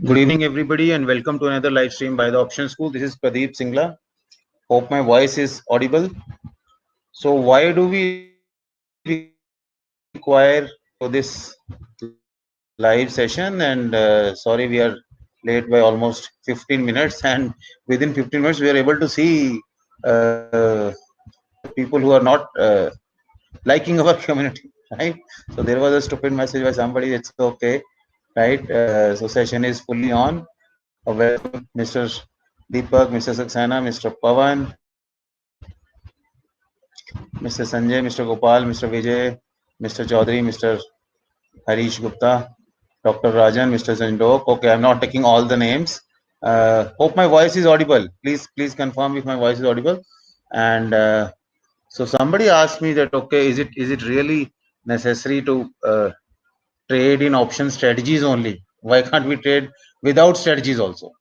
Good evening, everybody, and welcome to another live stream by the Option School. This is Pradeep Singla. Hope my voice is audible. So, why do we require for this live session? And sorry, we are late by almost 15 minutes, and within 15 minutes, we are able to see people who are not liking our community, right? So, there was a stupid message by somebody. It's okay, right? So, session is fully on. Welcome, Mr. Deepak, Mr. Saxena, Mr. Pavan, Mr. Sanjay, Mr. Gopal, Mr. Vijay, Mr. Chaudhary, Mr. Harish Gupta, Dr. Rajan, Mr. Zandok. Okay, I'm not taking all the names. Hope my voice is audible. Please confirm if my voice is audible. And so somebody asked me that, okay, is it really necessary to trade in option strategies only? Why can't we trade without strategies also?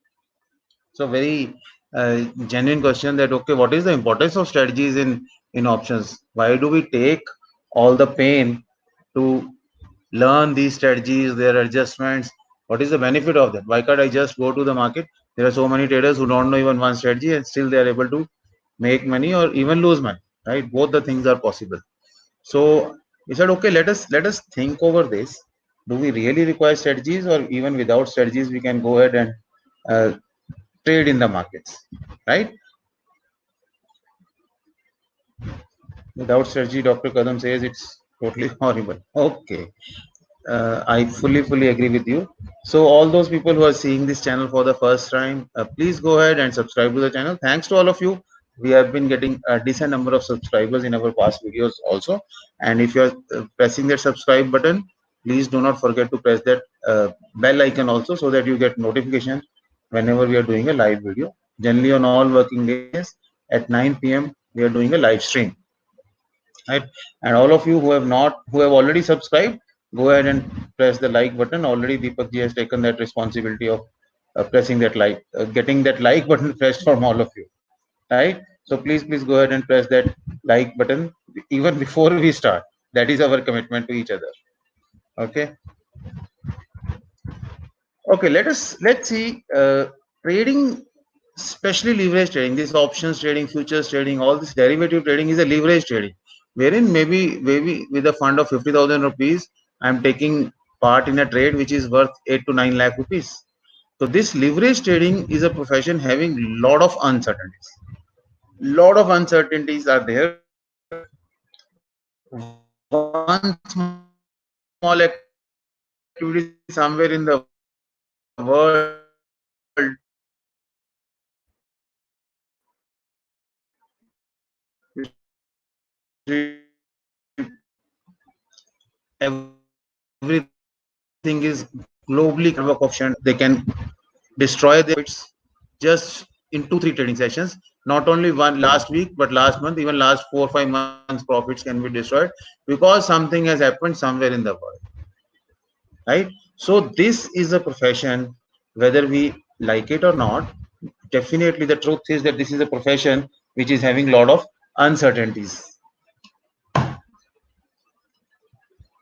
So very genuine question that, okay, what is the importance of strategies in options? Why do we take all the pain to learn these strategies, their adjustments? What is the benefit of that? Why can't I just go to the market? There are so many traders who don't know even one strategy and still they are able to make money or even lose money, right? Both the things are possible. So we said, okay, let us think over this. Do we really require strategies, or even without strategies we can go ahead and uh, trade in the markets, right? Without strategy, Dr. Kadam says it's totally horrible. Okay, I fully agree with you. So all those people who are seeing this channel for the first time, please go ahead and subscribe to the channel. Thanks to all of you. We have been getting a decent number of subscribers in our past videos also. And if you are pressing that subscribe button, please do not forget to press that bell icon also, so that you get notification whenever we are doing a live video. Generally on all working days at 9 p.m. we are doing a live stream, right? And all of you who have already subscribed, go ahead and press the like button. Already Deepak ji has taken that responsibility of pressing that like, getting that like button pressed from all of you, right? So please go ahead and press that like button even before we start. That is our commitment to each other. Okay. Okay, let's see, trading, especially leverage trading, this options trading, futures trading, all this derivative trading is a leverage trading, wherein maybe with a fund of 50,000 rupees, I'm taking part in a trade which is worth 8 to 9 lakh rupees. So this leverage trading is a profession having lot of uncertainties. Lot of uncertainties are there. One small activity somewhere in the world everything is globally work option. They can destroy their profits just in 2-3 trading sessions. Not only one last week, but last month, even last 4-5 months, profits can be destroyed because something has happened somewhere in the world, right? So this is a profession, whether we like it or not. Definitely, the truth is that this is a profession which is having a lot of uncertainties,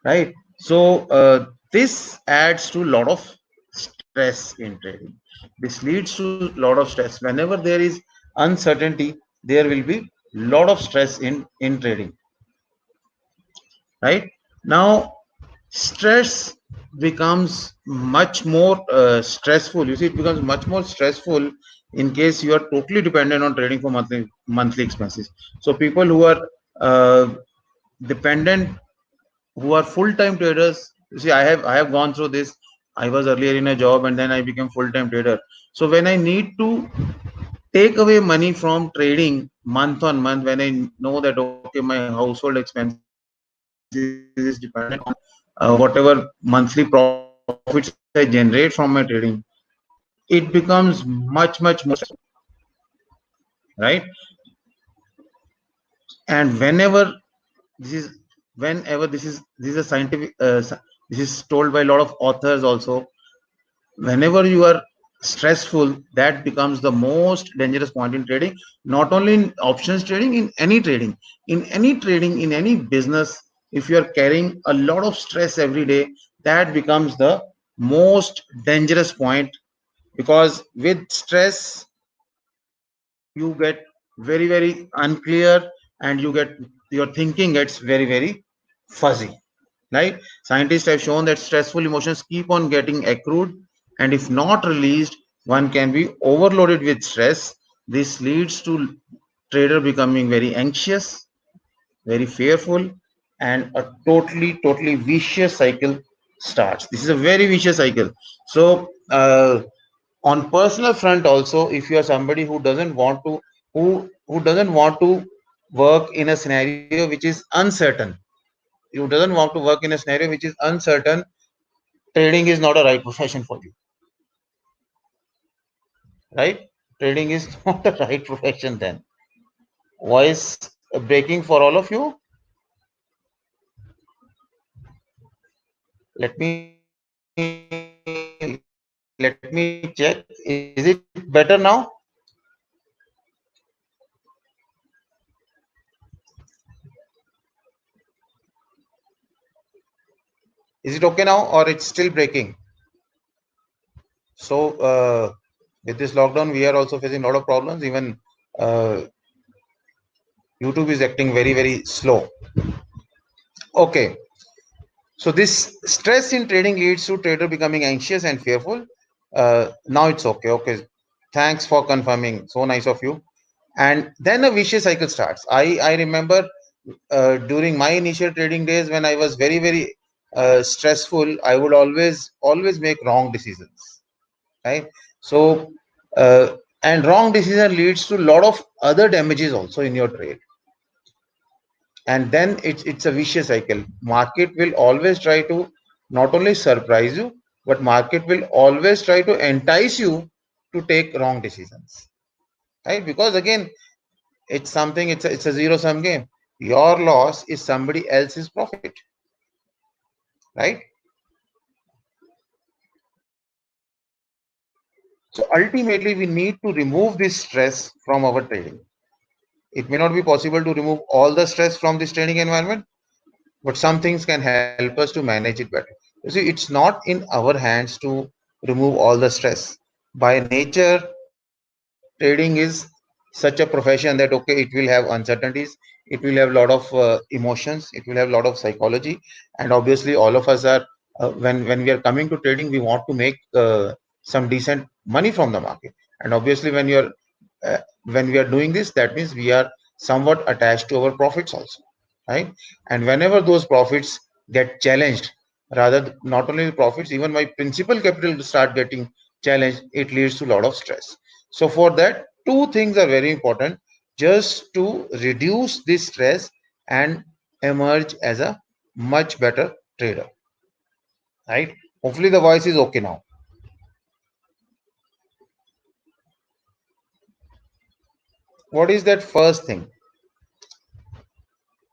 right? So this adds to a lot of stress in trading. This leads to a lot of stress. Whenever there is uncertainty, there will be lot of stress in trading, right? Now stress becomes much more stressful. You see, it becomes much more stressful in case you are totally dependent on trading for monthly expenses. So people who are uh, dependent, who are full-time traders, you see, I have gone through this. I was earlier in a job and then I became full-time trader. So when I need to take away money from trading month on month, when I know that, okay, my household expenses is dependent on whatever monthly profits I generate from my trading, it becomes much more stressful, right? And this is a scientific, this is told by a lot of authors also. Whenever you are stressful, that becomes the most dangerous point in trading. Not only in options trading, in any business, if you are carrying a lot of stress every day, that becomes the most dangerous point because with stress you get very unclear, and you get your thinking gets very fuzzy, right? Scientists have shown that stressful emotions keep on getting accrued, and if not released, one can be overloaded with stress. This leads to trader becoming very anxious, very fearful, and a totally vicious cycle starts. This is a very vicious cycle. So on personal front also, if you are somebody who doesn't want to, who doesn't want to work in a scenario which is uncertain, you doesn't want to work in a scenario which is uncertain, trading is not a right profession for you, right? Trading is not a right profession. Then voice breaking for all of you. Let me check. Is it better now? Is it okay now, or it's still breaking? So with this lockdown, we are also facing a lot of problems. Even uh, YouTube is acting very slow. Okay, so this stress in trading leads to trader becoming anxious and fearful. Now it's okay. Okay, thanks for confirming. So nice of you. And then a vicious cycle starts. I remember during my initial trading days, when I was very stressful, I would always make wrong decisions, right? So and wrong decision leads to a lot of other damages also in your trade, and then it's a vicious cycle. Market will always try to not only surprise you, but market will always try to entice you to take wrong decisions, right? Because again, it's something, it's a zero sum game. Your loss is somebody else's profit, right? So ultimately we need to remove this stress from our trading. It may not be possible to remove all the stress from this trading environment, but some things can help us to manage it better. You see, it's not in our hands to remove all the stress. By nature, trading is such a profession that okay, it will have uncertainties, it will have a lot of emotions, it will have a lot of psychology, and obviously all of us are when we are coming to trading, we want to make some decent money from the market. And obviously when we are doing this, that means we are somewhat attached to our profits also, right? And whenever those profits get challenged, not only the profits, even my principal capital start getting challenged, it leads to a lot of stress. So for that, two things are very important, just to reduce this stress and emerge as a much better trader, right? Hopefully the voice is okay now. What is that first thing?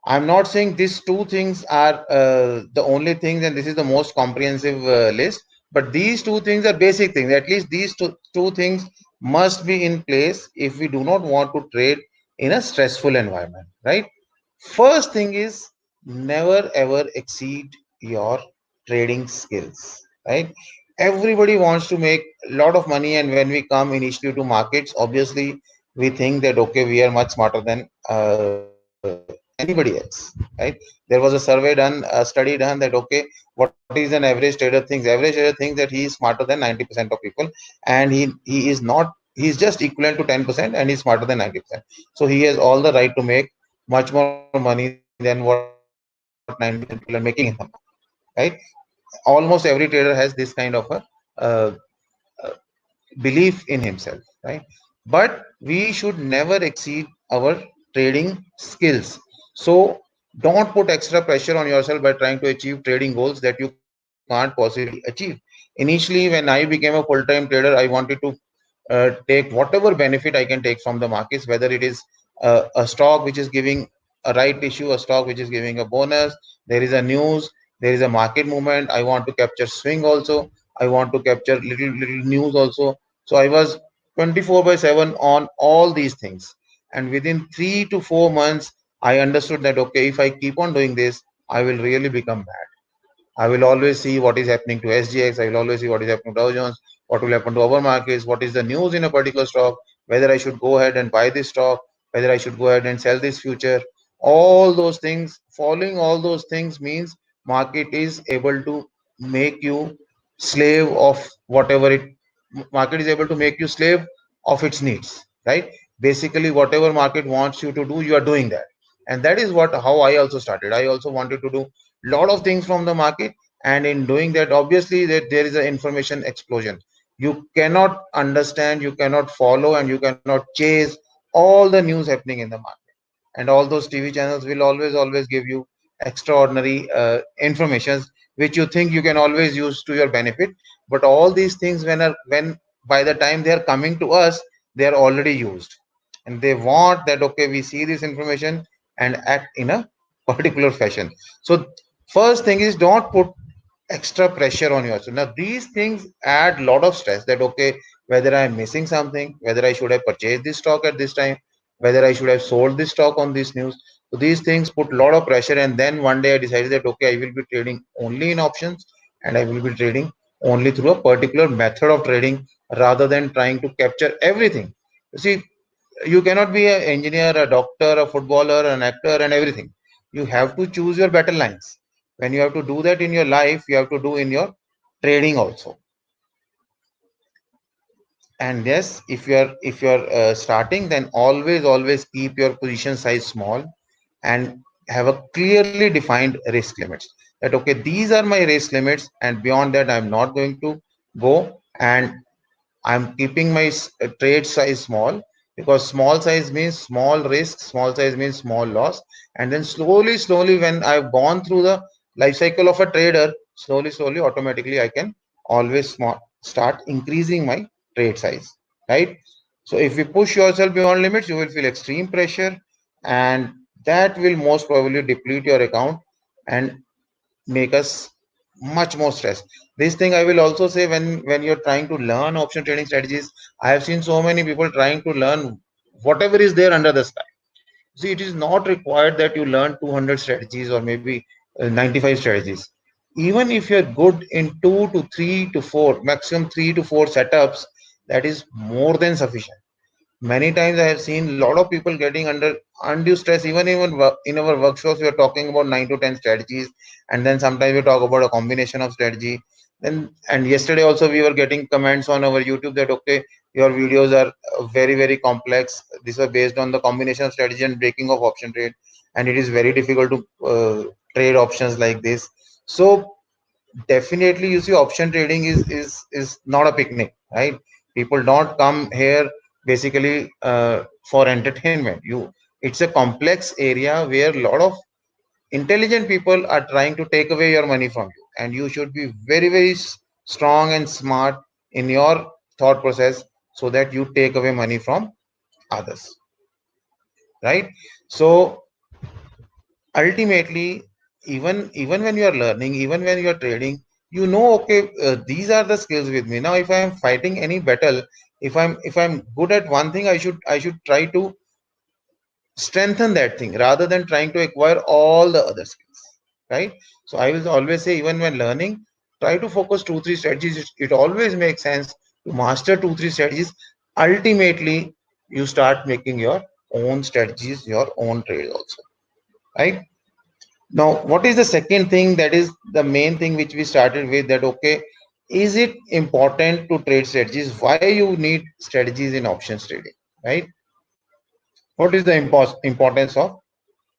I'm not saying these two things are the only things and this is the most comprehensive list, but these two things are basic things. At least these two things must be in place if we do not want to trade in a stressful environment, right? First thing is, never ever exceed your trading skills, right? Everybody wants to make a lot of money, and when we come initially to markets, obviously we think that okay, we are much smarter than anybody else, right? There was a survey done, a study done, that okay, what is an average trader thinks? Average trader thinks that he is smarter than 90% of people, and he is not. He's just equivalent to 10%, and he's smarter than 90%. So he has all the right to make much more money than what 90% people are making in the market, right? Almost every trader has this kind of a uh, belief in himself, right? But we should never exceed our trading skills. So don't put extra pressure on yourself by trying to achieve trading goals that you can't possibly achieve. Initially, when I became a full-time trader, I wanted to take whatever benefit I can take from the markets, whether it is a stock which is giving a right issue, a stock which is giving a bonus, there is a news, there is a market movement. I want to capture swing also. I want to capture little news also. So I was 24 by 7 on all these things. And within 3 to 4 months, I understood that okay, if I keep on doing this, I will really become bad. I will always see what is happening to SGX. I will always see what is happening to Dow Jones, what will happen to our markets, what is the news in a particular stock, whether I should go ahead and buy this stock, whether I should go ahead and sell this future. All those things, following all those things means market is able to make you slave of whatever it market is able to make you slave of its needs, right? Basically, whatever market wants you to do, you are doing that. And that is what how I also started. I also wanted to do lot of things from the market, and in doing that, obviously that there is an information explosion. You cannot understand, you cannot follow, and you cannot chase all the news happening in the market. And all those TV channels will always give you extraordinary informations which you think you can always use to your benefit. But all these things, when by the time they are coming to us, they are already used, and they want that okay, we see this information and act in a particular fashion. So first thing is, don't put extra pressure on yourself. Now these things add a lot of stress, that okay, whether I'm missing something, whether I should have purchased this stock at this time, whether I should have sold this stock on this news. So these things put a lot of pressure, and then one day I decided that okay, I will be trading only in options, and I will be trading only through a particular method of trading, rather than trying to capture everything. You see, you cannot be an engineer, a doctor, a footballer, an actor, and everything. You have to choose your battle lines. When you have to do that in your life, you have to do in your trading also. And yes, if you're starting, then always keep your position size small, and have a clearly defined risk limits, that okay, these are my risk limits, and beyond that I'm not going to go. And I'm keeping my trade size small, because small size means small risk, small size means small loss. And then slowly, when I've gone through the life cycle of a trader, slowly, automatically I can always start increasing my trade size, right? So if you push yourself beyond limits, you will feel extreme pressure, and that will most probably deplete your account and make us much more stressed. This thing I will also say, when you're trying to learn option trading strategies, I have seen so many people trying to learn whatever is there under the sky. See, it is not required that you learn 200 strategies, or maybe 95 strategies. Even if you're good in 2 to 3 to 4, maximum 3 to 4 setups, that is more than sufficient. Many times I have seen a lot of people getting under undue stress. Even in our workshops, we are talking about 9 to 10 strategies, and then sometimes we talk about a combination of strategy. Then, and yesterday also we were getting comments on our YouTube that okay, your videos are very complex. These are based on the combination of strategy and breaking of option trade, and it is very difficult to trade options like this. So definitely, you see, option trading is not a picnic, right? People don't come here basically for entertainment. It's a complex area where a lot of intelligent people are trying to take away your money from you, and you should be very strong and smart in your thought process, so that you take away money from others, right? So ultimately, even when you are learning, even when you are trading, you know, okay, these are the skills with me. Now if I am fighting any battle, if I'm good at one thing, I should try to strengthen that thing, rather than trying to acquire all the other skills, right? So I will always say, even when learning, try to focus 2 3 strategies. It always makes sense to master 2 3 strategies. Ultimately, you start making your own strategies, your own trades also, right? Now, what is the second thing, that is the main thing which we started with, that okay, is it important to trade strategies? Why you need strategies in options trading, right? What is the importance of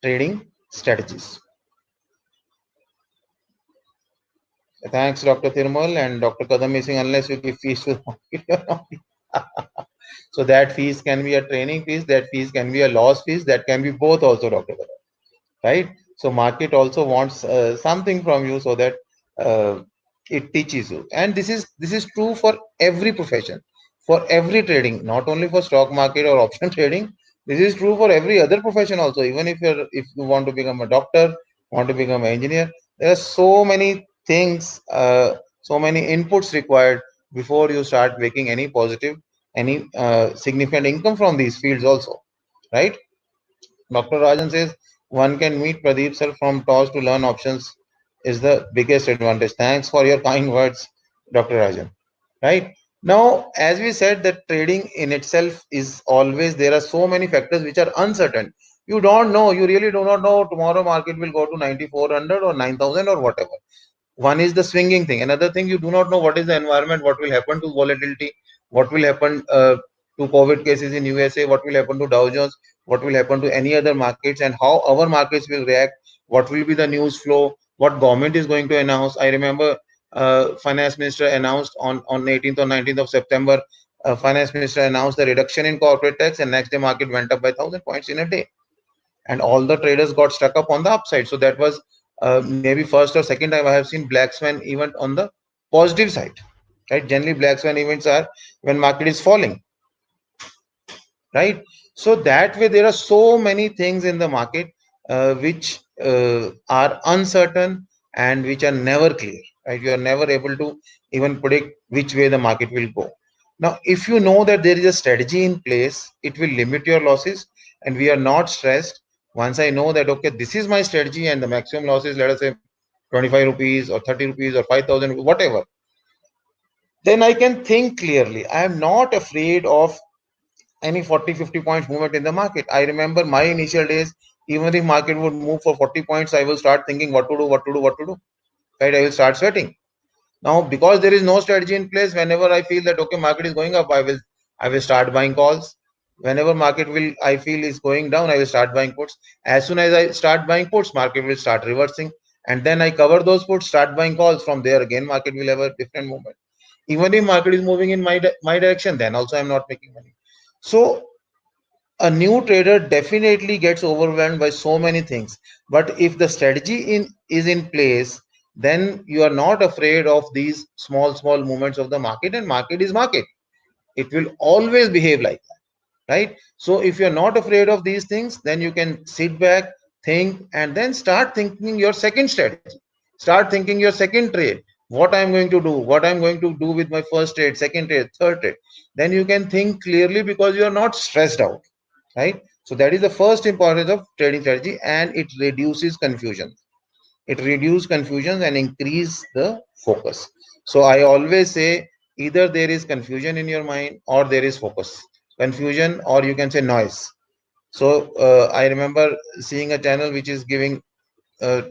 trading strategies? Thanks, Dr. Thirmal, and Dr. Kadam missing, unless you give fees to so that fees can be a training fees, that fees can be a loss fees, that can be both also, Dr. Kadam, right? So market also wants something from you, so that uh, it teaches you. And this is true for every profession, for every trading, not only for stock market or option trading. This is true for every other profession also. Even if you want to become a doctor, want to become an engineer, there are so many things, so many inputs required before you start making any positive, any significant income from these fields also, right? Dr. Rajan says one can meet Pradeep sir from toss to learn options is the biggest advantage. Thanks for your kind words, Dr. Rajan. Right Now, as we said, that trading in itself is always, there are so many factors which are uncertain. You don't know, you really do not know tomorrow market will go to 9400 or 9000 or whatever. One is the swinging thing. Another thing, you do not know what is the environment, what will happen to volatility, what will happen to COVID cases in USA, what will happen to Dow Jones, what will happen to any other markets, and how our markets will react, what will be the news flow, what government is going to announce. I remember finance minister announced on 18th or 19th of September, finance minister announced the reduction in corporate tax, and next day market went up by 1,000 points in a day, and all the traders got stuck up on the upside. So that was maybe first or second time I have seen black swan event on the positive side. Right? Generally, black swan events are when market is falling. Right? So that way, there are so many things in the market which are uncertain and which are never clear. Right? You are never able to even predict which way the market will go. Now, if you know that there is a strategy in place, it will limit your losses, and we are not stressed. Once I know that, okay, this is my strategy and the maximum loss is, let us say, 25 rupees or 30 rupees or 5,000 rupees, whatever, then I can think clearly. I am not afraid of any 40-50 points movement in the market. I remember my initial days, even if market would move for 40 points, I will start thinking what to do, what to do, what to do. Right? I will start sweating. Now, because there is no strategy in place, whenever I feel that okay, market is going up, I will start buying calls. Whenever market will I feel is going down, I will start buying puts. As soon as I start buying puts, market will start reversing, and then I cover those puts, start buying calls. From there again, market will have a different movement. Even if market is moving in my direction, then also I'm not making money. So a new trader definitely gets overwhelmed by so many things, but if the strategy is in place, then you are not afraid of these small movements of the market, and market is market. It will always behave like that, right? So if you're not afraid of these things, then you can sit back, think, and then start thinking your second strategy. Start thinking your second trade, what I'm going to do, what I'm going to do with my first trade, second trade, third trade. Then you can think clearly because you are not stressed out, right? So that is the first importance of trading strategy, and it reduces confusion. It reduces confusion and increase the focus. So I always say, either there is confusion in your mind or there is focus. Confusion, or you can say noise. So I remember seeing a channel which is giving uh,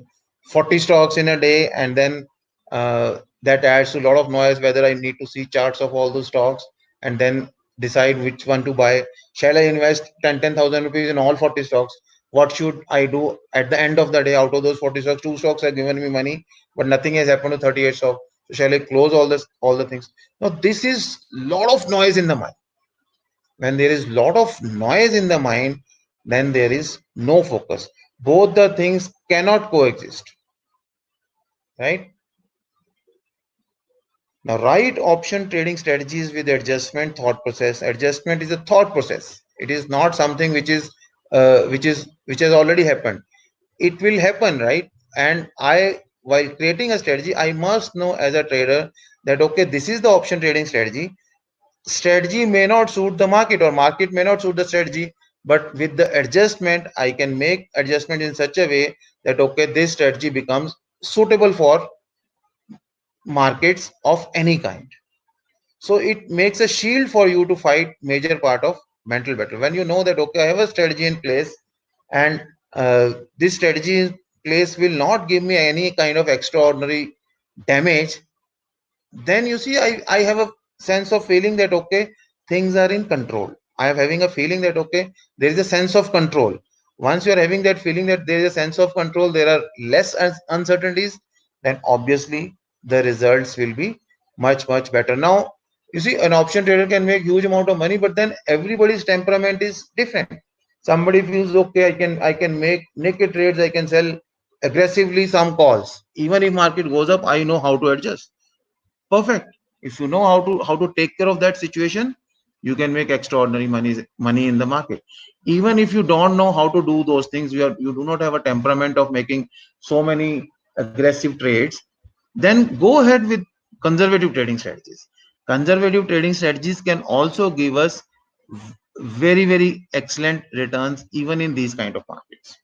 40 stocks in a day, and then that adds to a lot of noise, whether I need to see charts of all those stocks and then decide which one to buy. Shall I invest 10,000 rupees in all 40 stocks? What should I do at the end of the day? Out of those 40 stocks, two stocks have given me money, but nothing has happened to 38 stocks. So shall I close all the things? Now this is lot of noise in the mind. When there is lot of noise in the mind, then there is no focus. Both the things cannot coexist, right? Now, right option trading strategies with adjustment thought process. Adjustment is a thought process. It is not something which has already happened. It will happen, right? And I, while creating a strategy, I must know as a trader that okay, this is the option trading strategy. Strategy may not suit the market, or market may not suit the strategy, but with the adjustment, I can make adjustment in such a way that okay, this strategy becomes suitable for markets of any kind. So it makes a shield for you to fight major part of mental battle. When you know that okay, I have a strategy in place, and this strategy in place will not give me any kind of extraordinary damage, then you see, I have a sense of feeling that okay, things are in control. I am having a feeling that okay, there is a sense of control. Once you are having that feeling that there is a sense of control, there are less uncertainties, then obviously the results will be much better. Now you see, an option trader can make huge amount of money, but then everybody's temperament is different. Somebody feels okay, I can make naked trades, I can sell aggressively some calls. Even if market goes up, I know how to adjust. Perfect. If you know how to take care of that situation, you can make extraordinary money in the market. Even if you don't know how to do those things, you do not have a temperament of making so many aggressive trades, then go ahead with conservative trading strategies. Conservative trading strategies can also give us very excellent returns even in these kind of markets,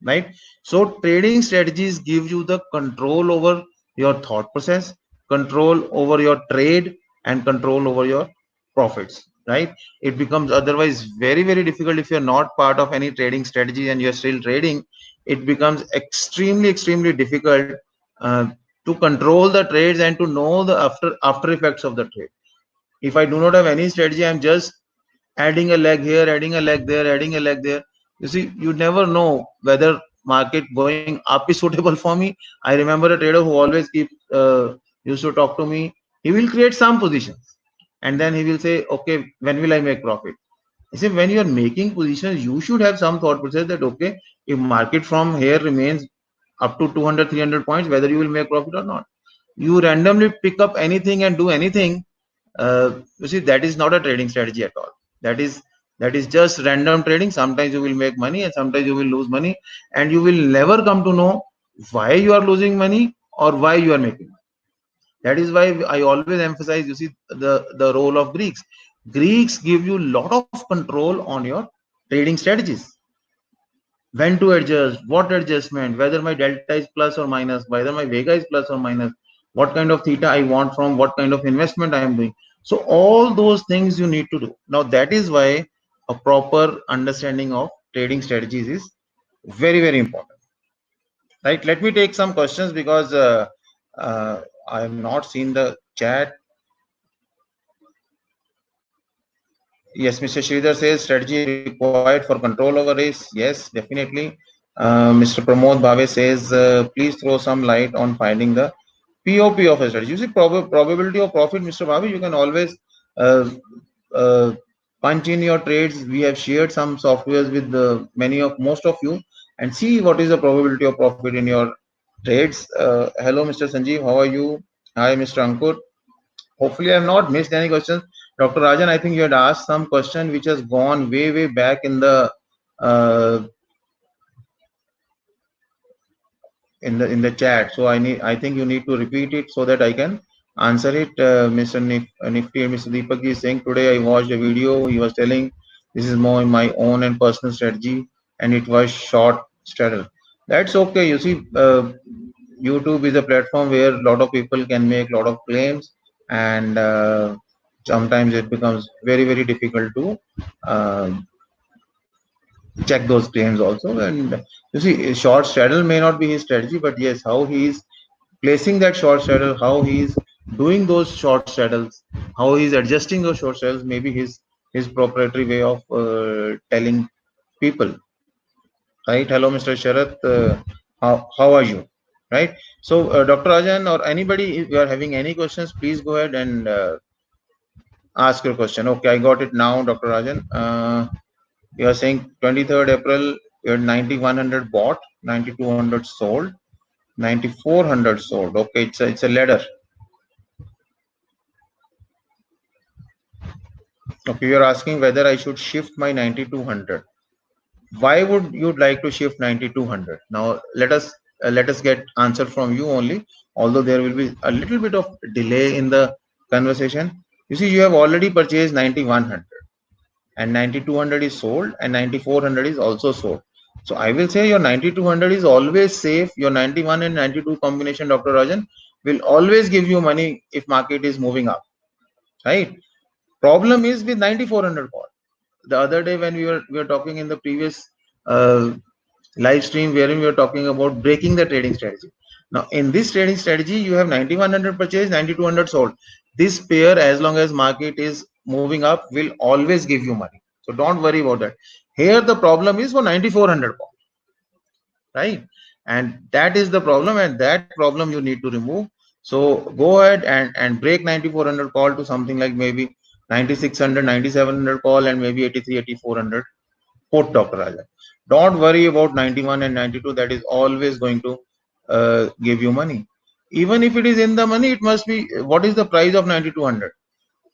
right? So trading strategies give you the control over your thought process, control over your trade, and control over your profits, right? It becomes otherwise very, very difficult if you're not part of any trading strategy and you're still trading. It becomes extremely, extremely difficult uh, to control the trades and to know the after effects of the trade. If I do not have any strategy, I'm just adding a leg here, adding a leg there, adding a leg there. You see, you never know whether market going up is suitable for me. I remember a trader who always used to talk to me. He will create some positions and then he will say, okay, when will I make profit? I say, when you are making positions, you should have some thought process that, okay, if market from here remains up to 200, 300 points, whether you will make profit or not. You randomly pick up anything and do anything. You see, that is not a trading strategy at all. That is that is just random trading. Sometimes you will make money and sometimes you will lose money, and you will never come to know why you are losing money or why you are making money. That is why I always emphasize, you see, the role of Greeks. Greeks give you a lot of control on your trading strategies. When to adjust, what adjustment, whether my delta is plus or minus, whether my vega is plus or minus, what kind of theta I want from what kind of investment I am doing. So all those things you need to do. Now that is why a proper understanding of trading strategies is very, very important. Right? Let me take some questions because I have not seen the chat. Yes, Mr. Sridhar says strategy required for control over risk. Yes, definitely. Mr. Pramod Bhave says, please throw some light on finding the POP of a strategy. You see, probability of profit, Mr. Bhave, you can always uh, uh, punch in your trades. We have shared some softwares with most of you and see what is the probability of profit in your trades. Hello, Mr. Sanjeev. How are you? Hi, Mr. Ankur. Hopefully, I have not missed any questions. Dr. Rajan, I think you had asked some question which has gone way, way back uh, in the chat. So I think you need to repeat it so that I can answer it. Mr. Nifty and Mr. Deepak is saying today I watched a video. He was telling this is more in my own and personal strategy, and it was short straddle. That's okay. You see, YouTube is a platform where a lot of people can make a lot of claims, and sometimes it becomes very, very difficult to uh, check those claims also. And you see, short straddle may not be his strategy, but yes, how he is placing that short straddle, how he is doing those short straddles, how he is adjusting those short straddles, maybe his proprietary way of telling people. Right? Hello, Mr. Sharath. How are you? Right? So, Dr. Rajan or anybody, if you are having any questions, please go ahead and ask your question. Okay, I got it now, Dr. Rajan. You are saying 23rd April, you had 9100 bought, 9200 sold, 9400 sold. Okay, it's a ladder. Okay, you're asking whether I should shift my 9200. Why would you like to shift 9200? Now let us get answer from you only. Although there will be a little bit of delay in the conversation. You see, you have already purchased 9100. And 9200 is sold and 9400 is also sold. So I will say your 9200 is always safe. Your 91 and 92 combination, Dr. Rajan, will always give you money if market is moving up, right? Problem is with 9400 call. The other day when we were talking in the previous uh, live stream wherein we were talking about breaking the trading strategy. Now in this trading strategy, you have 9100 purchase, 9200 sold. This pair, as long as market is moving up, will always give you money. So don't worry about that. Here the problem is for 9400 call, right? And that is the problem, and that problem you need to remove. So go ahead and break 9400 call to something like maybe 9600, 9700 call, and maybe 83, 8400 put, Dr. Rajan. Don't worry about 91 and 92. That is always going to give you money. Even if it is in the money, it must be, what is the price of 9200?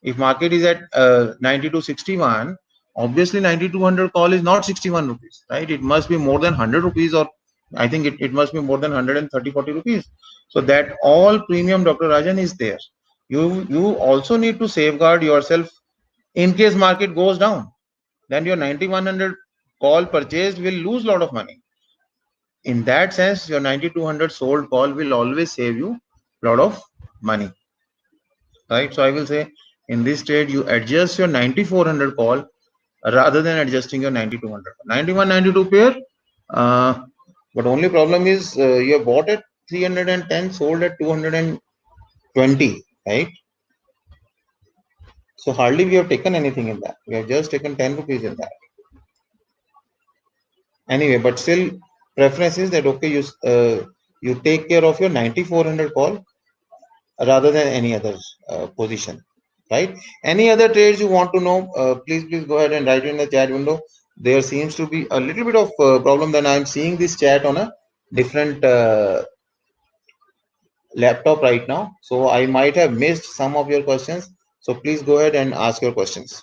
If market is at 9261, obviously 9200 call is not 61 rupees, right? It must be more than 100 rupees, or I think it must be more than 130, 40 rupees. So that all premium, Dr. Rajan, is there. You also need to safeguard yourself in case market goes down. Then your 9100 call purchased will lose a lot of money. In that sense, your 9200 sold call will always save you a lot of money. right? So I will say in this trade, you adjust your 9400 call rather than adjusting your 9200. 91, 92 pair. But only problem is you have bought at 310, sold at 220, right? So hardly we have taken anything in that. We have just taken 10 rupees in that. Anyway, but still preference is that okay, you take care of your 9400 call rather than any other position, right? Any other trades you want to know, please go ahead and write in the chat window. There seems to be a little bit of problem that I'm seeing this chat on a different laptop right now, so I might have missed some of your questions. So please go ahead and ask your questions,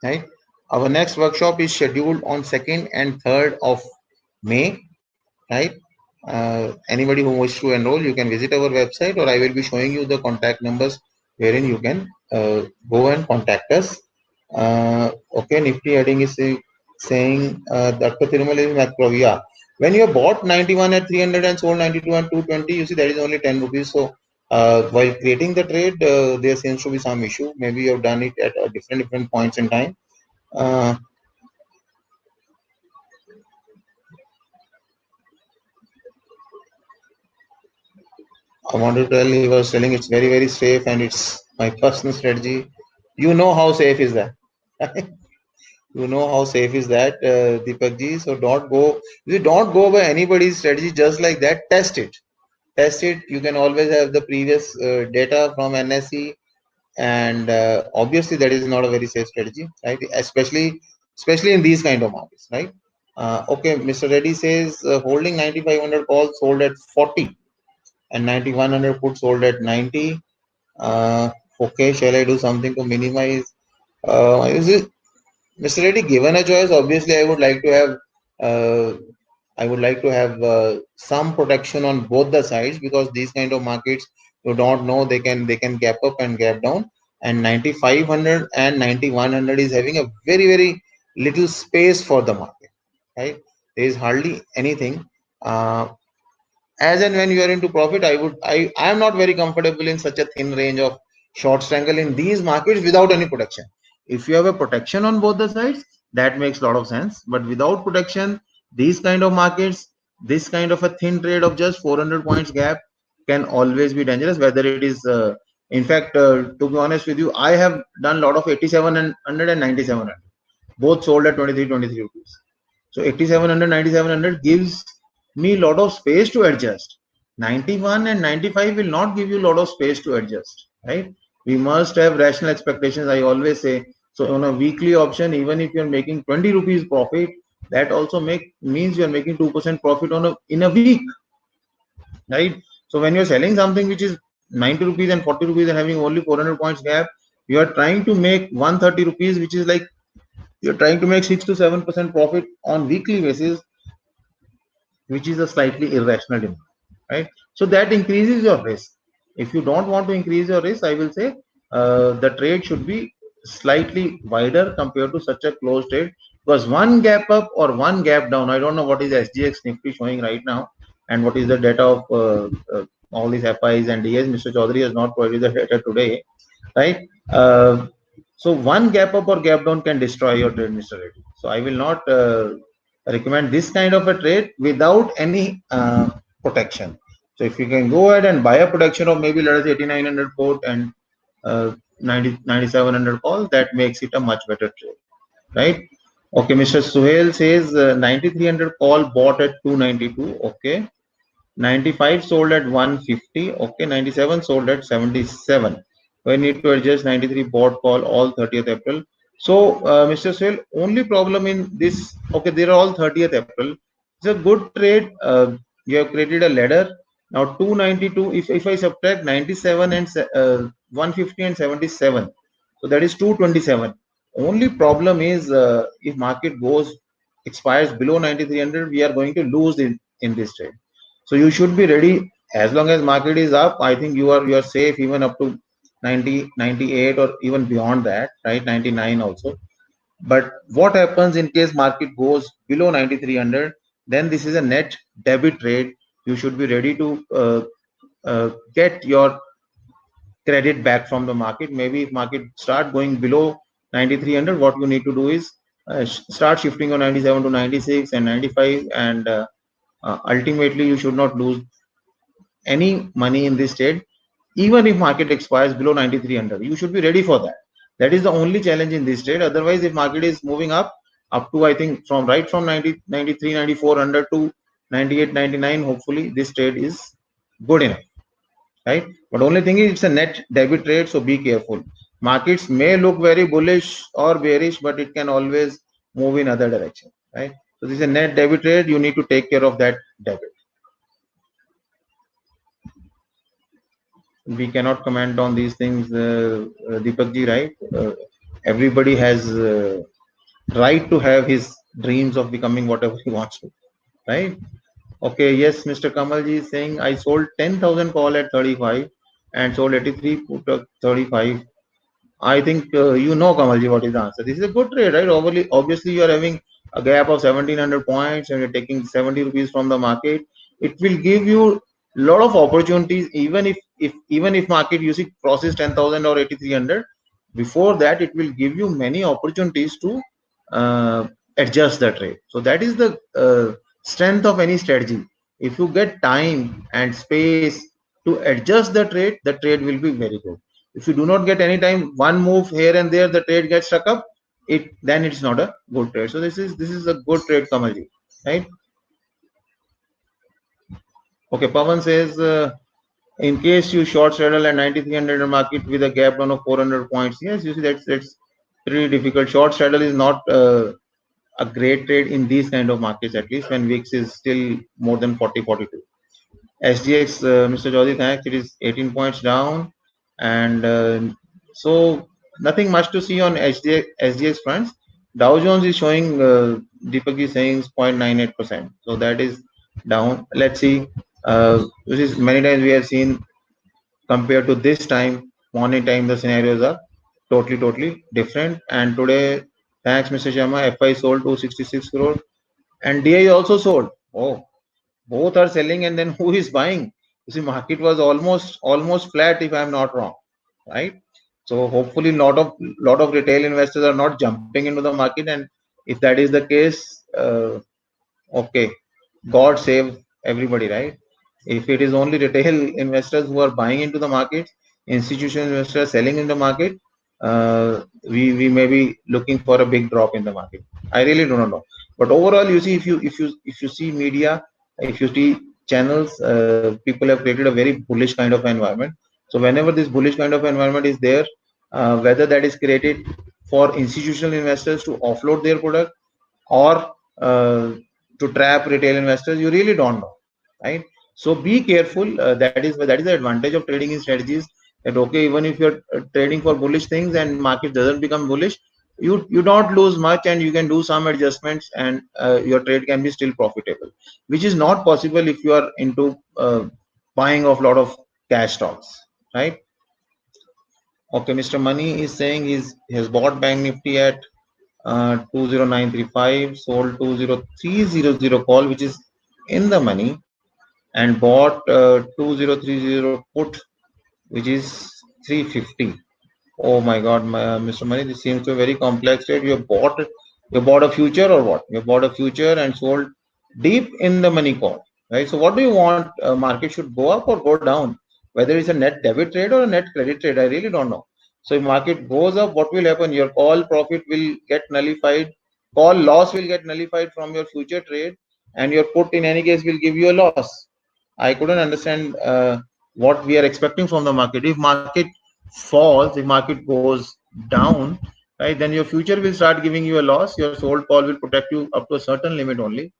right? Our next workshop is scheduled on 2nd and 3rd of May, right? Anybody who wishes to enroll, you can visit our website, or I will be showing you the contact numbers wherein you can go and contact us. Okay, Nifty heading is saying Dr. Thirumal is macro. Yeah, when you bought 91 at 300 and sold 92 at 220, you see that is only 10 rupees. So while creating the trade, there seems to be some issue. Maybe you have done it at different points in time. I want to tell he was telling it's very safe and it's my personal strategy. You know how safe is that? You know how safe is that, Deepak ji. So don't go by anybody's strategy just like that. Test it. Test it. You can always have the previous data from NSE, and obviously that is not a very safe strategy, right? Especially in these kind of markets, right? Okay, Mr. Reddy says holding 9500 calls sold at 40 and 9100 put sold at 90. Okay, shall I do something to minimize? Is it Mr. Reddy, given a choice, obviously I would like to have some protection on both the sides, because these kind of markets you don't know, they can gap up and gap down, and 9500 and 9100 is having a very little space for the market, right? There is hardly anything. As and when you are into profit, I am not very comfortable in such a thin range of short strangle in these markets without any protection. If you have a protection on both the sides, that makes a lot of sense. But without protection, these kind of markets, this kind of a thin trade of just 400 points gap can always be dangerous. Whether it is, in fact, to be honest with you, I have done a lot of 8700 and 9700, both sold at 23 rupees. So 8700, 9700 gives me a lot of space to adjust. 91 and 95 will not give you a lot of space to adjust, right? We must have rational expectations, I always say. So on a weekly option, even if you're making 20 rupees profit, that also means you're making 2% profit in a week, right? So when you're selling something which is 90 rupees and 40 rupees and having only 400 points gap, you are trying to make 130 rupees, which is like you're trying to make 6 to 7% profit on weekly basis, which is a slightly irrational demand, right? So that increases your risk. If you don't want to increase your risk, I will say the trade should be slightly wider compared to such a closed trade, because one gap up or one gap down, I don't know what is SGX Nifty showing right now and what is the data of all these FIs and DS. Mr. Chaudhary has not provided the data today, right? So one gap up or gap down can destroy your trade, Mr. Reddy. So I will not recommend this kind of a trade without any protection. So if you can go ahead and buy a protection of maybe let us say 8900 put and 9700 call, that makes it a much better trade, right? Okay, Mr. Suhail says 9300 call bought at 292. Okay, 95 sold at 150. Okay, 97 sold at 77. We need to adjust 93 bought call all 30th April. So, Mr. Suhail, only problem in this, okay, they're all 30th April. It's a good trade. You have created a ladder. Now 292, if I subtract 97 and 150 and 77, so that is 227. Only problem is if market goes expires below 9300, we are going to lose in this trade. So you should be ready as long as market is up. I think you are safe even up to 90, 98 or even beyond that, right? 99 also. But what happens in case market goes below 9300? Then this is a net debit trade. You should be ready to get your credit back from the market. Maybe if market start going below 9300, what you need to do is start shifting on 97 to 96 and 95, and ultimately you should not lose any money in this trade. Even if market expires below 9300, you should be ready for that. That is the only challenge in this trade. Otherwise, if market is moving up to, I think, from 90, 93, 9400 to 98, 99, hopefully this trade is good enough, right? But only thing is it's a net debit trade, so be careful. Markets may look very bullish or bearish, but it can always move in other direction, right? So this is a net debit trade. You need to take care of that debit. We cannot comment on these things, Deepak ji, right? Everybody has right to have his dreams of becoming whatever he wants to, right? Okay, yes, Mr. Kamalji is saying I sold 10,000 call at 35 and sold 83 put at 35. I think you know, Kamalji, what is the answer. This is a good trade, right? Obviously, you are having a gap of 1700 points and you're taking 70 rupees from the market. It will give you a lot of opportunities, even if market you see crosses 10,000 or 8300. Before that, it will give you many opportunities to adjust the trade. So that is the strength of any strategy. If you get time and space to adjust the trade will be very good. If you do not get any time, one move here and there, the trade gets stuck up, then it's not a good trade. So this is a good trade, Kamalji, right? Okay, Pavan says, in case you short straddle at 9300 market with a gap down of 400 points, yes, you see that's pretty difficult. Short straddle is not a great trade in these kind of markets, at least when VIX is still more than 40, 42. SGX, Mr. Jodi, thanks. It is 18 points down, and so nothing much to see on SGX fronts. Dow Jones is showing, Deepak is saying 0.98%. So that is down. Let's see. This is many times we have seen compared to this time, morning time, the scenarios are totally different. And today, thanks, Mr. Sharma, FI sold 266 crore and DI also sold. Oh, both are selling, and then who is buying? You see, market was almost flat, if I'm not wrong, right? So hopefully, lot of retail investors are not jumping into the market, and if that is the case, okay, God save everybody, right? If it is only retail investors who are buying into the market, institutional investors selling in the market, we may be looking for a big drop in the market. I really do not know. But overall, you see, if you see media, if you see channels, people have created a very bullish kind of environment. So whenever this bullish kind of environment is there, whether that is created for institutional investors to offload their product or to trap retail investors, you really don't know, right? So be careful. That is the advantage of trading in strategies. That okay, even if you're trading for bullish things and market doesn't become bullish, you don't lose much, and you can do some adjustments, and your trade can be still profitable, which is not possible if you are into buying of lot of cash stocks, right? Okay, Mr. Money is saying he has bought Bank Nifty at 20935, sold 20300 call, which is in the money, and bought 2030 put, which is 350. Oh my God, Mr. Money, this seems to be a very complex trade. You bought a future or what? You bought a future and sold deep in the money call, right? So what do you want? Market should go up or go down? Whether it's a net debit trade or a net credit trade, I really don't know. So if market goes up, what will happen? Your call profit will get nullified. Call loss will get nullified from your future trade, and your put in any case will give you a loss. I couldn't understand what we are expecting from the market. If market falls, if market goes down, right, then your future will start giving you a loss. Your sold call will protect you up to a certain limit only,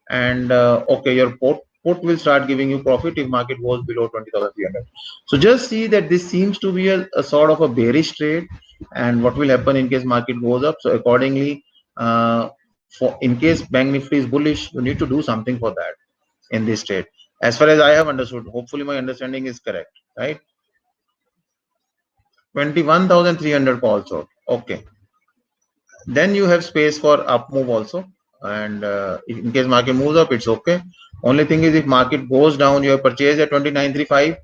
and okay, your put will start giving you profit if market goes below 20,300. So just see that this seems to be a sort of a bearish trade, and what will happen in case market goes up. So accordingly, for in case Bank Nifty is bullish, you need to do something for that in this trade. As far as I have understood, hopefully my understanding is correct, right? 21,300 calls out. Okay. Then you have space for up move also. And in case market moves up, it's okay. Only thing is if market goes down, you have purchased at 2935,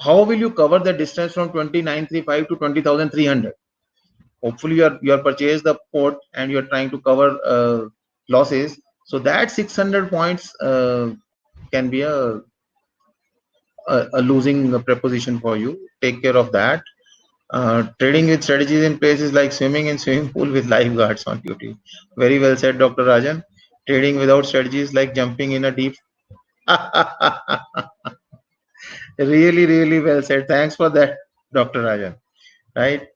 how will you cover the distance from 2935 to 20,300? Hopefully you are purchased the port and you are trying to cover losses, so that 600 points can be a losing proposition for you. Take care of that. Trading with strategies in places like swimming in swimming pool with lifeguards on duty. Very well said, Dr. Rajan. Trading without strategies like jumping in a deep. Really, really well said. Thanks for that, Dr. Rajan. Right?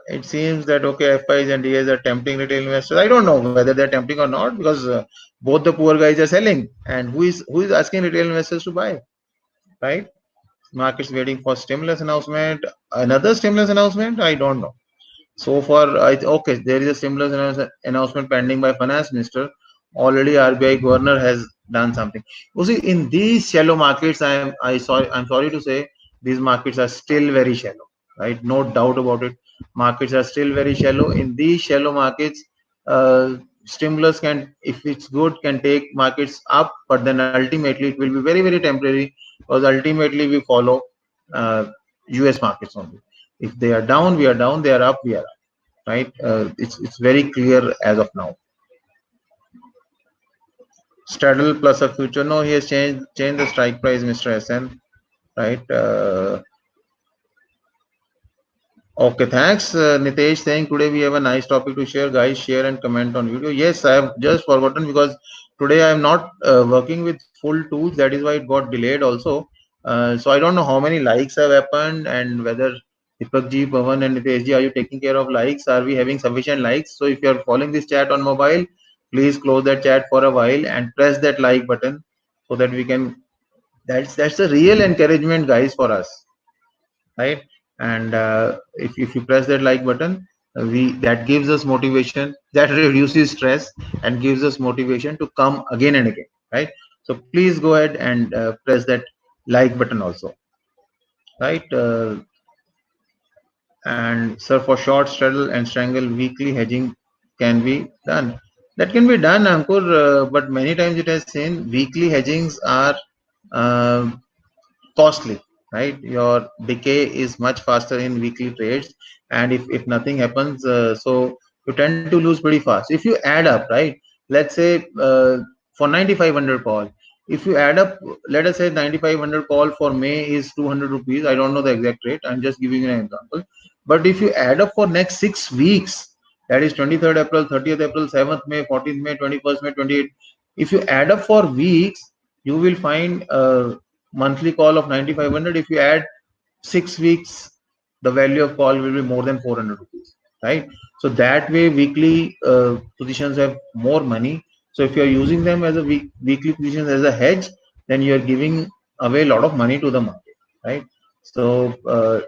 It seems that okay, FIs and DAs are tempting retail investors. I don't know whether they're tempting or not, because both the poor guys are selling, and who is asking retail investors to buy, right? Markets waiting for stimulus announcement. Another stimulus announcement? I don't know. So far, okay, there is a stimulus announcement pending by finance minister. Already, RBI governor has done something. You see, in these shallow markets, I'm sorry to say, these markets are still very shallow, right? No doubt about it. Markets are still very shallow. In these shallow markets, stimulus can, if it's good, can take markets up, but then ultimately it will be very, very temporary, because ultimately we follow US markets only. If they are down, we are down. They are up, we are up, right? It's very clear as of now. Straddle plus a future. No, he has changed the strike price, Mr. SN. Right. Okay, thanks, Nitesh. Saying today we have a nice topic to share. Guys, share and comment on video. Yes, I have just forgotten, because today I am not working with full tools. That is why it got delayed also. So I don't know how many likes have happened, and whether Deepak ji, Pavan and Nitesh ji, are you taking care of likes? Are we having sufficient likes? So if you are following this chat on mobile, please close that chat for a while and press that like button, so that we can. That's the real encouragement, guys, for us, right? And if you press that like button, we that gives us motivation, that reduces stress and gives us motivation to come again and again, right? So please go ahead and press that like button also, right? And sir, for short straddle and strangle, weekly hedging can be done. That can be done, Ankur, but many times it has seen weekly hedgings are uh, costly, right? Your decay is much faster in weekly trades, and if nothing happens, so you tend to lose pretty fast. If you add up, right? Let's say for 9500 call, if you add up, let us say 9500 call for May is 200 rupees. I don't know the exact rate. I'm just giving you an example. But if you add up for next 6 weeks, that is 23rd April, 30th April, 7th May, 14th May, 21st May, 28th. If you add up for weeks, you will find monthly call of 9500. If you add 6 weeks, the value of call will be more than 400 rupees, right? So that way weekly positions have more money. So if you are using them as a weekly positions as a hedge, then you are giving away a lot of money to the market, right? So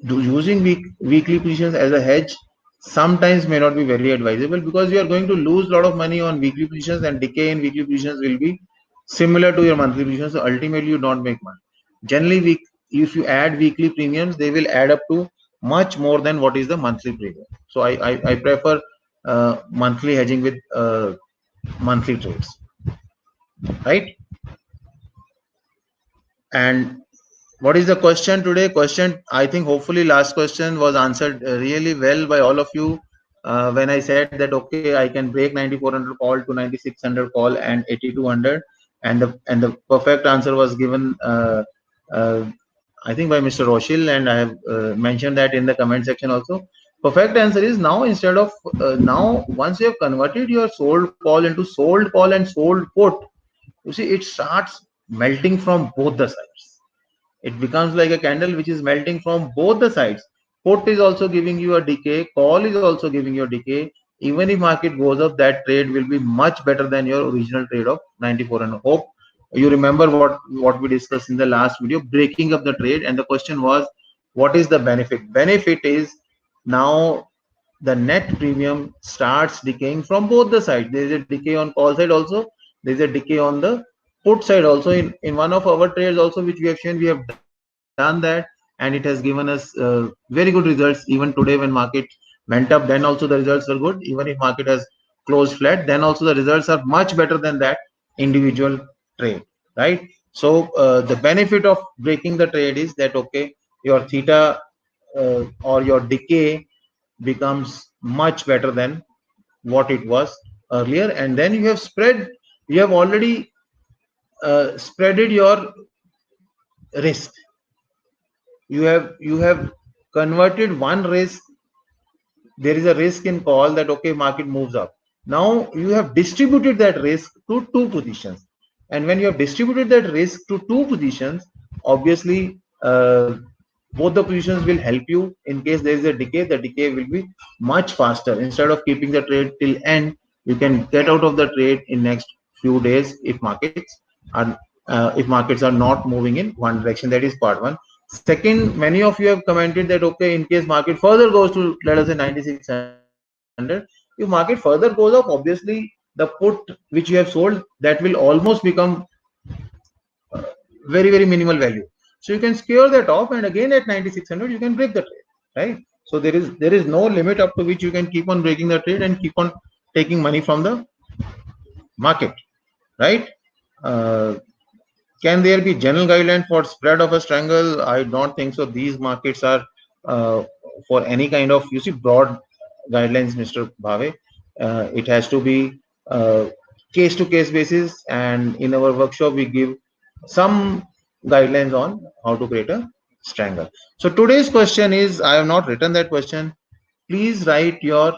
using weekly positions as a hedge sometimes may not be very advisable, because you are going to lose a lot of money on weekly positions, and decay in weekly positions will be similar to your monthly positions. So ultimately you don't make money. Generally, if you add weekly premiums, they will add up to much more than what is the monthly premium. So I prefer monthly hedging with monthly trades, right? And what is the question today? Question, I think hopefully last question was answered really well by all of you, when I said that okay, I can break 9400 call to 9600 call and 8200, and the perfect answer was given, I think, by Mr. Roshil, and I have mentioned that in the comment section also. Perfect answer is, now instead of now, once you have converted your sold call into sold call and sold put, you see it starts melting from both the sides. It becomes like a candle which is melting from both the sides. Put is also giving you a decay, call is also giving you a decay. Even if market goes up, that trade will be much better than your original trade of 94. And hope you remember what we discussed in the last video, breaking up the trade. And the question was, what is the benefit? Benefit is, now the net premium starts decaying from both the sides. There is a decay on call side also, there is a decay on the put side also. In one of our trades also, which we have shown, we have done that, and it has given us very good results. Even today when market went up, then also the results were good. Even if market has closed flat, then also the results are much better than that individual trade, right? So the benefit of breaking the trade is that, okay, your theta or your decay becomes much better than what it was earlier, and then you have already spreaded your risk. You have converted one risk. There is a risk in call that, okay, market moves up. Now you have distributed that risk to two positions, and when you have distributed that risk to two positions, obviously both the positions will help you. In case there is a decay, the decay will be much faster. Instead of keeping the trade till end, you can get out of the trade in next few days if markets are not moving in one direction. That is part one. Second, many of you have commented that, okay, in case market further goes to, let us say, 9600, if market further goes up, obviously the put which you have sold, that will almost become very minimal value. So you can secure that off, and again at 9600 you can break the trade, right? So there is no limit up to which you can keep on breaking the trade and keep on taking money from the market, right? Uh, can there be general guideline for spread of a strangle? I don't think so. These markets are for any kind of, you see, broad guidelines, Mr. Bhave. It has to be case to case basis, and in our workshop we give some guidelines on how to create a strangle. So today's question is, I have not written that question. Please write your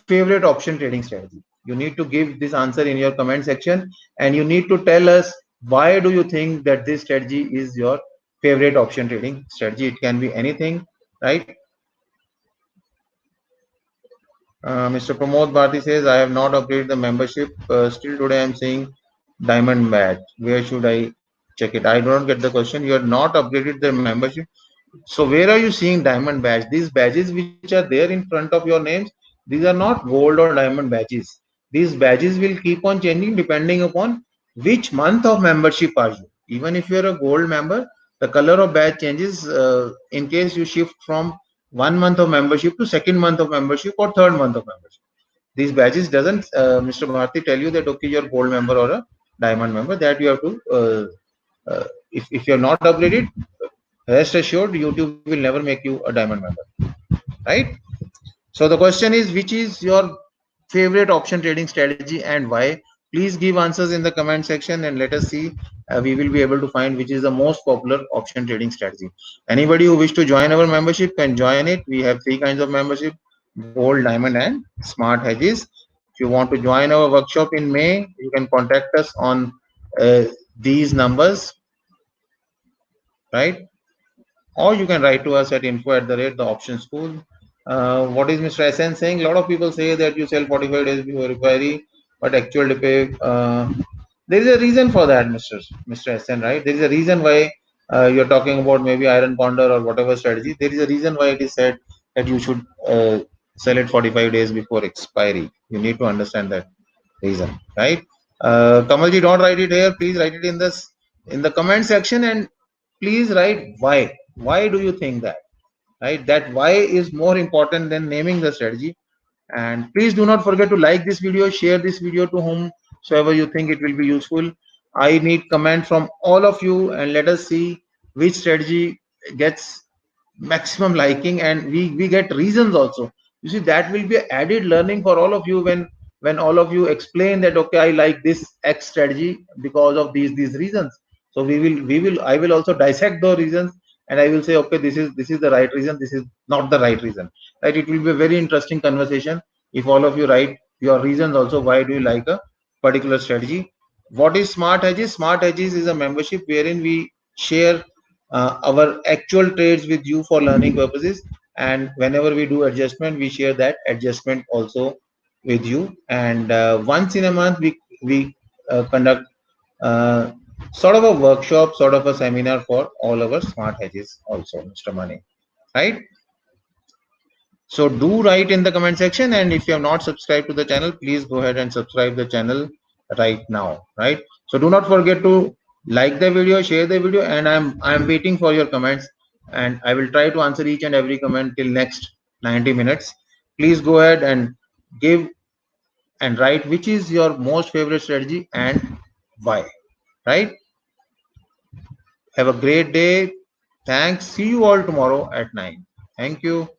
favorite option trading strategy. You need to give this answer in your comment section, and you need to tell us why do you think that this strategy is your favorite option trading strategy. It can be anything, right? Mr. Pramod Bharti says, I have not upgraded the membership. Still today I'm seeing diamond badge. Where should I check it? I don't get the question. You have not upgraded the membership. So where are you seeing diamond badge? These badges which are there in front of your names, these are not gold or diamond badges. These badges will keep on changing depending upon which month of membership are you. Even if you're a gold member, the color of badge changes in case you shift from 1 month of membership to second month of membership or third month of membership. These badges doesn't, Mr. Bharti, tell you that, okay, you're gold member or a diamond member. That you have to, if you're not upgraded, rest assured, YouTube will never make you a diamond member, right? So the question is, which is your favorite option trading strategy and why? Please give answers in the comment section and let us see. We will be able to find which is the most popular option trading strategy. Anybody who wish to join our membership can join it. We have three kinds of membership: gold, diamond, and smart hedges. If you want to join our workshop in May, you can contact us on these numbers, right? Or you can write to us at info@the option school. What is Mr. SN saying? A lot of people say that you sell 45 days before expiry, but actual depay. There is a reason for that, Mr. SN, right? There is a reason why you're talking about maybe iron condor or whatever strategy. There is a reason why it is said that you should sell it 45 days before expiry. You need to understand that reason, right? Kamalji, don't write it here. Please write it in the comment section, and please write why. Why do you think that? Right? That why is more important than naming the strategy. And please do not forget to like this video, share this video to whomsoever you think it will be useful. I need comment from all of you, and let us see which strategy gets maximum liking, and we get reasons also. You see, that will be added learning for all of you when all of you explain that, okay, I like this X strategy because of these reasons. So we will I will also dissect those reasons, and I will say, okay, this is the right reason, this is not the right reason, right? It will be a very interesting conversation if all of you write your reasons also. Why do you like a particular strategy? What is smart hedges? Smart hedges is a membership wherein we share our actual trades with you for learning purposes, and whenever we do adjustment, we share that adjustment also with you. And once in a month we conduct uh, sort of a workshop, sort of a seminar for all our smart hedges also, Mr. Mani, right? So do write in the comment section, and if you have not subscribed to the channel, please go ahead and subscribe the channel right now, right? So do not forget to like the video, share the video, and I'm waiting for your comments, and I will try to answer each and every comment till next 90 minutes. Please go ahead and give and write which is your most favorite strategy and why, right? Have a great day. Thanks. See you all tomorrow at 9. Thank you.